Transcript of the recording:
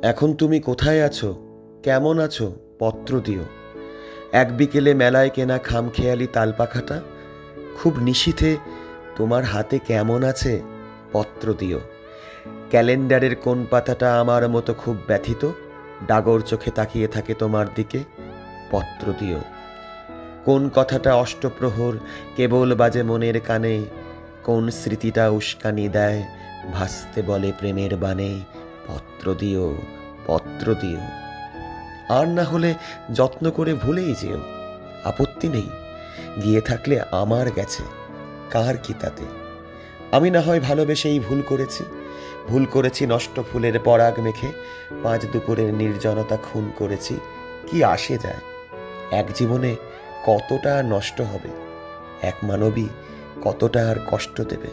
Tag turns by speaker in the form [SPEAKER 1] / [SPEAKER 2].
[SPEAKER 1] এখন তুমি কোথায় আছো, কেমন আছো, পত্র দিও। এক বিকেলে মেলায় কেনা খামখেয়ালি তালপাখাটা খুব নিশীথে তোমার হাতে কেমন আছে, পত্র দিও। ক্যালেন্ডারের কোন পাতাটা আমার মতো খুব ব্যথিত, ডাগর চোখে তাকিয়ে থাকে তোমার দিকে, পত্র দিও। কোন কথাটা অষ্টপ্রহর কেবল বাজে মনের কানে, কোন স্মৃতিটা উস্কানি দেয় ভাসতে বলে প্রেমের বাণে, পত্র দিও, পত্র দিও। আর না হলে যত্ন করে ভুলেই যেও, আপত্তি নেই, গিয়ে থাকলে আমার গেছে, কার কি তাতে। আমি না হয় ভালোবেসেই ভুল করেছি নষ্ট ফুলের পরাগ মেখে, পাঁচ দুপুরের নির্জনতা খুন করেছি, কি আসে যায়। এক জীবনে কতটা আর নষ্ট হবে, এক মানবী কতটা আর কষ্ট দেবে।